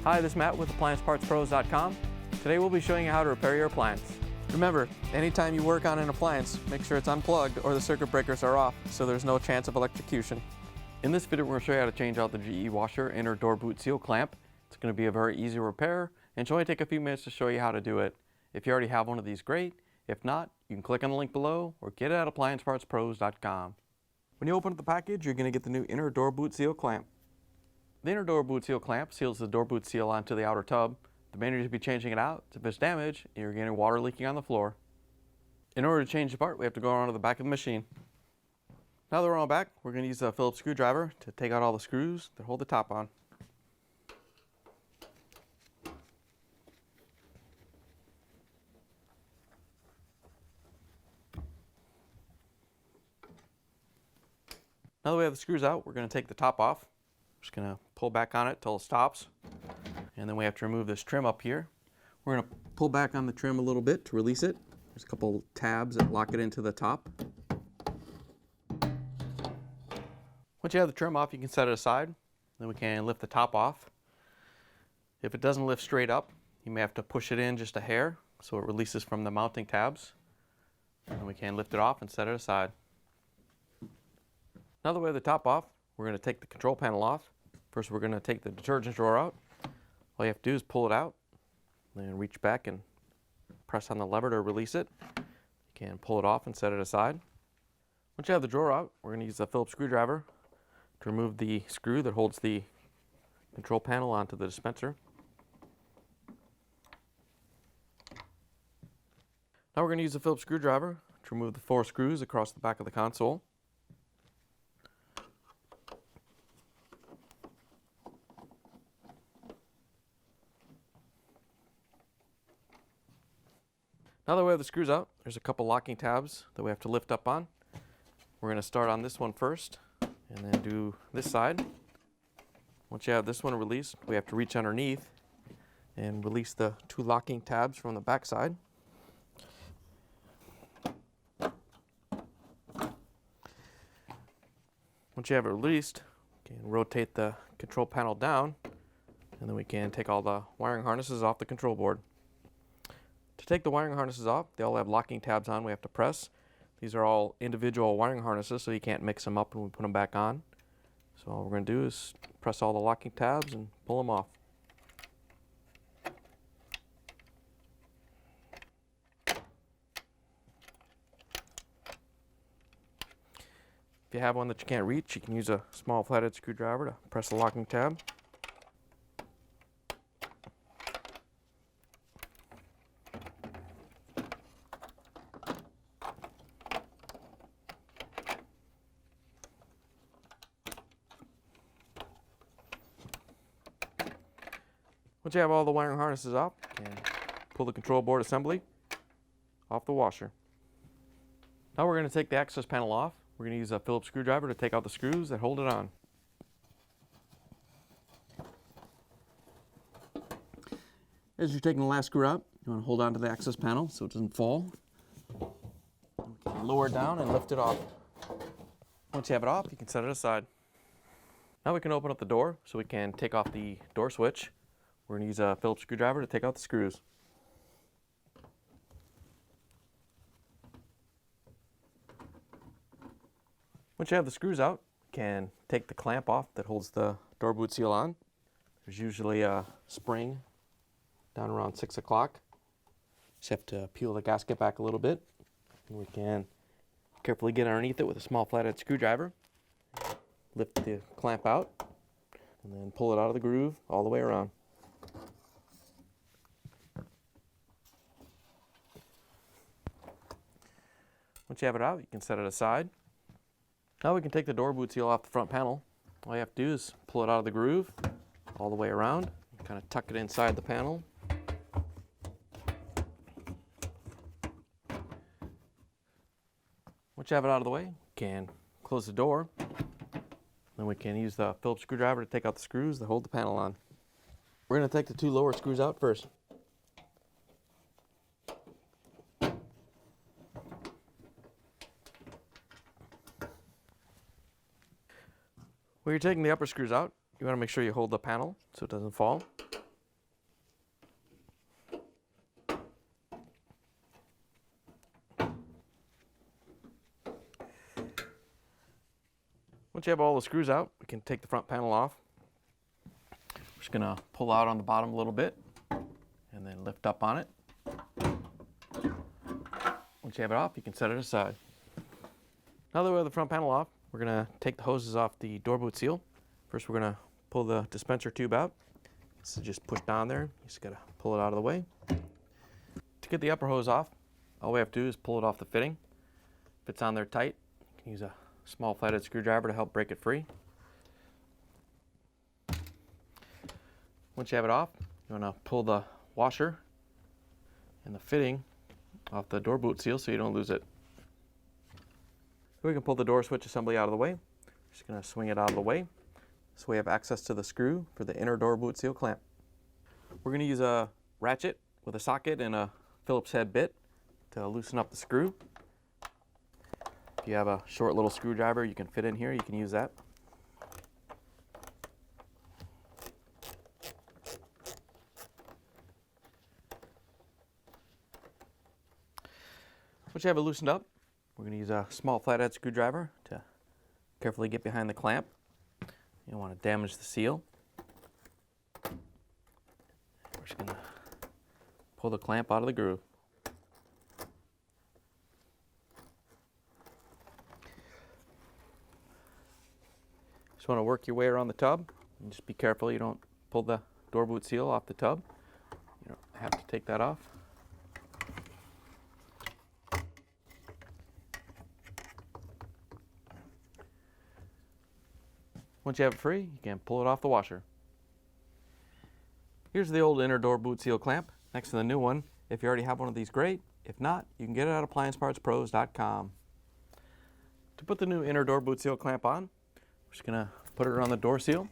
Hi, this is Matt with AppliancePartsPros.com. Today we'll be showing you how to repair your appliance. Remember, anytime you work on an appliance, make sure it's unplugged or the circuit breakers are off so there's no chance of electrocution. In this video, we're going to show you how to change out the GE washer inner door boot seal clamp. It's going to be a very easy repair and should only take a few minutes to show you how to do it. If you already have one of these, great. If not, you can click on the link below or get it at AppliancePartsPros.com. When you open up the package, you're going to get the new inner door boot seal clamp. The inner door boot seal clamp seals the door boot seal onto the outer tub. The main reason to be changing it out is if it's damaged and you're getting water leaking on the floor. In order to change the part, we have to go around to the back of the machine. Now that we're on the back, we're going to use a Phillips screwdriver to take out all the screws that hold the top on. Now that we have the screws out, we're going to take the top off. Just going to pull back on it till it stops. And then we have to remove this trim up here. We're going to pull back on the trim a little bit to release it. There's a couple tabs that lock it into the top. Once you have the trim off, you can set it aside. Then we can lift the top off. If it doesn't lift straight up, you may have to push it in just a hair so it releases from the mounting tabs. And we can lift it off and set it aside. Now that we have the top off, we're going to take the control panel off. First, we're going to take the detergent drawer out. All you have to do is pull it out, then reach back and press on the lever to release it. You can pull it off and set it aside. Once you have the drawer out, we're going to use a Phillips screwdriver to remove the screw that holds the control panel onto the dispenser. Now we're going to use the Phillips screwdriver to remove the 4 screws across the back of the console. Now that we have the screws out, there's a couple locking tabs that we have to lift up on. We're going to start on this one first and then do this side. Once you have this one released, we have to reach underneath and release the 2 locking tabs from the back side. Once you have it released, you can rotate the control panel down and then we can take all the wiring harnesses off the control board. To take the wiring harnesses off, they all have locking tabs on we have to press. These are all individual wiring harnesses, so you can't mix them up when we put them back on. So all we're going to do is press all the locking tabs and pull them off. If you have one that you can't reach, you can use a small flathead screwdriver to press the locking tab. Once you have all the wiring harnesses off, you can pull the control board assembly off the washer. Now we're going to take the access panel off. We're going to use a Phillips screwdriver to take out the screws that hold it on. As you're taking the last screw out, you want to hold on to the access panel so it doesn't fall. We can lower it down and lift it off. Once you have it off, you can set it aside. Now we can open up the door so we can take off the door switch. We're going to use a Phillips screwdriver to take out the screws. Once you have the screws out, you can take the clamp off that holds the door boot seal on. There's usually a spring down around 6 o'clock. Just have to peel the gasket back a little bit. And we can carefully get underneath it with a small flathead screwdriver. Lift the clamp out and then pull it out of the groove all the way around. Once you have it out, you can set it aside. Now we can take the door boot seal off the front panel. All you have to do is pull it out of the groove all the way around, kind of tuck it inside the panel. Once you have it out of the way, you can close the door. Then we can use the Phillips screwdriver to take out the screws that hold the panel on. We're going to take the 2 lower screws out first. When you're taking the upper screws out, you want to make sure you hold the panel so it doesn't fall. Once you have all the screws out, we can take the front panel off. We're just going to pull out on the bottom a little bit and then lift up on it. Once you have it off, you can set it aside. Now that we have the front panel off, we're going to take the hoses off the door boot seal. First, we're going to pull the dispenser tube out. This is just pushed down there. You just got to pull it out of the way. To get the upper hose off, all we have to do is pull it off the fitting. If it's on there tight, you can use a small flathead screwdriver to help break it free. Once you have it off, you want to pull the washer and the fitting off the door boot seal so you don't lose it. We can pull the door switch assembly out of the way. Just going to swing it out of the way so we have access to the screw for the inner door boot seal clamp. We're going to use a ratchet with a socket and a Phillips head bit to loosen up the screw. If you have a short little screwdriver you can fit in here, you can use that. Once you have it loosened up, we're going to use a small flathead screwdriver to carefully get behind the clamp. You don't want to damage the seal. We're just going to pull the clamp out of the groove. Just want to work your way around the tub and just be careful you don't pull the door boot seal off the tub. You don't have to take that off. Once you have it free, you can pull it off the washer. Here's the old inner door boot seal clamp next to the new one. If you already have one of these, great. If not, you can get it at appliancepartspros.com. To put the new inner door boot seal clamp on, we're just going to put it around the door seal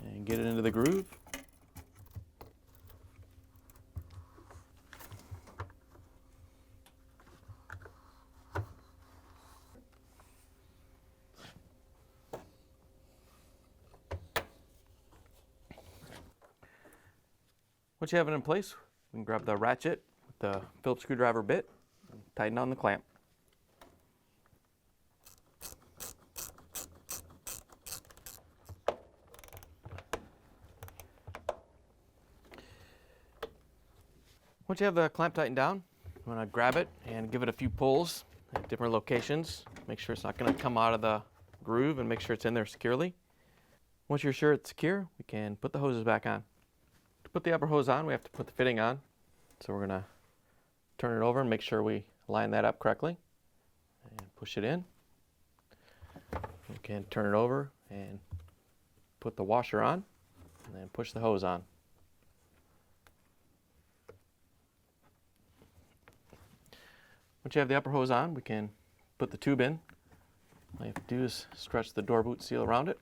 and get it into the groove. Once you have it in place, we can grab the ratchet with the Phillips screwdriver bit and tighten on the clamp. Once you have the clamp tightened down, you want to grab it and give it a few pulls at different locations. Make sure it's not going to come out of the groove and make sure it's in there securely. Once you're sure it's secure, we can put the hoses back on. To put the upper hose on, we have to put the fitting on. So we're going to turn it over and make sure we line that up correctly and push it in. We can turn it over and put the washer on and then push the hose on. Once you have the upper hose on, we can put the tube in. All you have to do is stretch the door boot seal around it.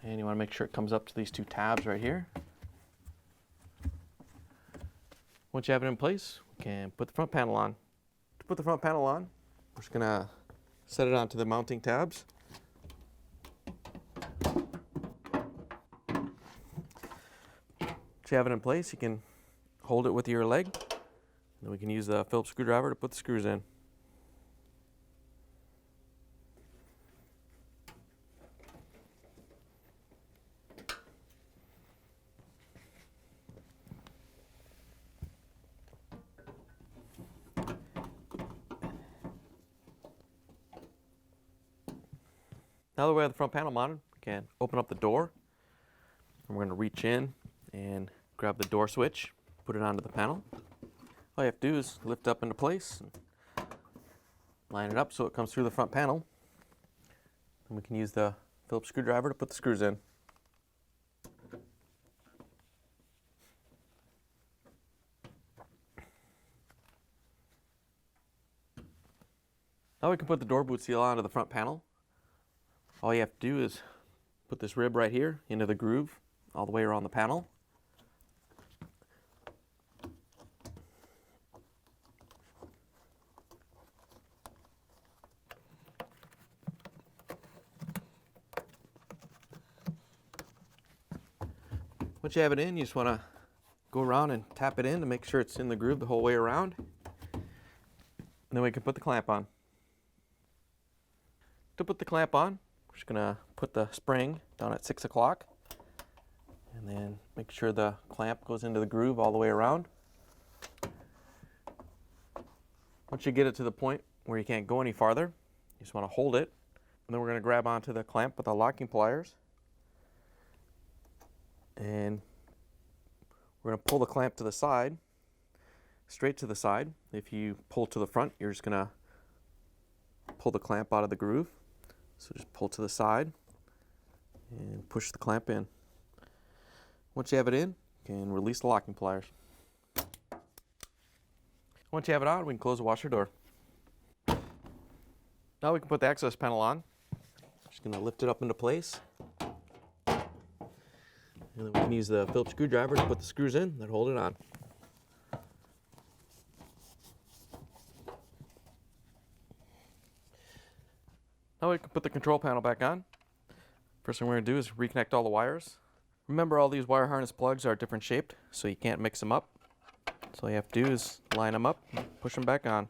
And you want to make sure it comes up to these two tabs right here. Once you have it in place, we can put the front panel on. To put the front panel on, we're just going to set it onto the mounting tabs. Once you have it in place, you can hold it with your leg. Then we can use the Phillips screwdriver to put the screws in. Now that we have the front panel mounted, we can open up the door. And we're going to reach in and grab the door switch, put it onto the panel. All you have to do is lift up into place and line it up so it comes through the front panel. And we can use the Phillips screwdriver to put the screws in. Now we can put the door boot seal onto the front panel. All you have to do is put this rib right here into the groove all the way around the panel. Once you have it in, you just want to go around and tap it in to make sure it's in the groove the whole way around. And then we can put the clamp on. To put the clamp on, we're just going to put the spring down at 6 o'clock and then make sure the clamp goes into the groove all the way around. Once you get it to the point where you can't go any farther, you just want to hold it, and then we're going to grab onto the clamp with the locking pliers, and we're going to pull the clamp to the side, straight to the side. If you pull to the front, you're just going to pull the clamp out of the groove. So just pull to the side and push the clamp in. Once you have it in, you can release the locking pliers. Once you have it on, we can close the washer door. Now we can put the access panel on. Just going to lift it up into place. And then we can use the Phillips screwdriver to put the screws in that hold it on. Now we can put the control panel back on. First thing we're going to do is reconnect all the wires. Remember, all these wire harness plugs are different shaped, so you can't mix them up. So all you have to do is line them up and push them back on.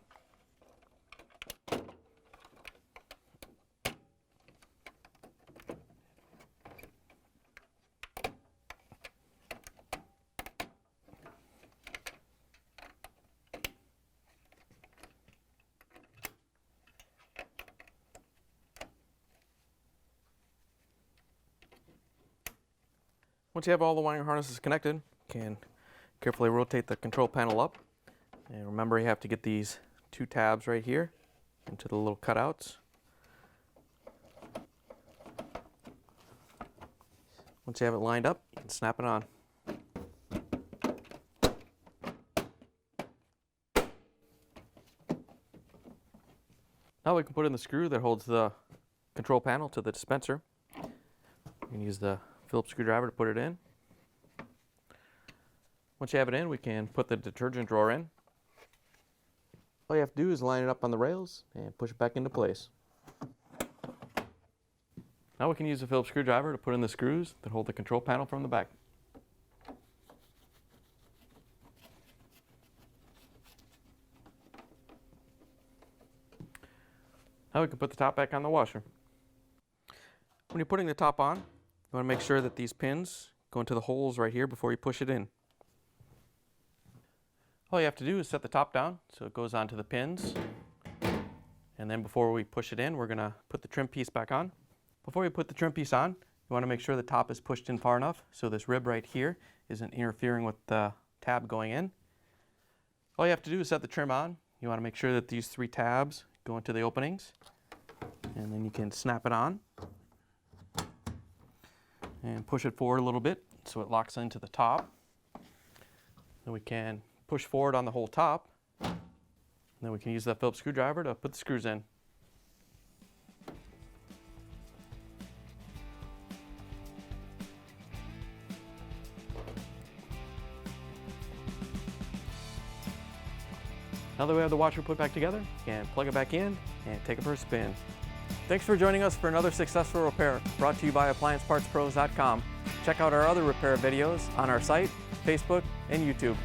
Once you have all the wiring harnesses connected, you can carefully rotate the control panel up. And remember, you have to get these two tabs right here into the little cutouts. Once you have it lined up, you can snap it on. Now we can put in the screw that holds the control panel to the dispenser. You can use the Phillips screwdriver to put it in. Once you have it in, we can put the detergent drawer in. All you have to do is line it up on the rails and push it back into place. Now we can use the Phillips screwdriver to put in the screws that hold the control panel from the back. Now we can put the top back on the washer. When you're putting the top on, you want to make sure that these pins go into the holes right here before you push it in. All you have to do is set the top down so it goes onto the pins. And then before we push it in, we're going to put the trim piece back on. Before you put the trim piece on, you want to make sure the top is pushed in far enough so this rib right here isn't interfering with the tab going in. All you have to do is set the trim on. You want to make sure that these three tabs go into the openings. And then you can snap it on. And push it forward a little bit so it locks into the top. Then we can push forward on the whole top. And then we can use that Phillips screwdriver to put the screws in. Now that we have the washer put back together, you can plug it back in and take it for a spin. Thanks for joining us for another successful repair brought to you by AppliancePartsPros.com. Check out our other repair videos on our site, Facebook, and YouTube.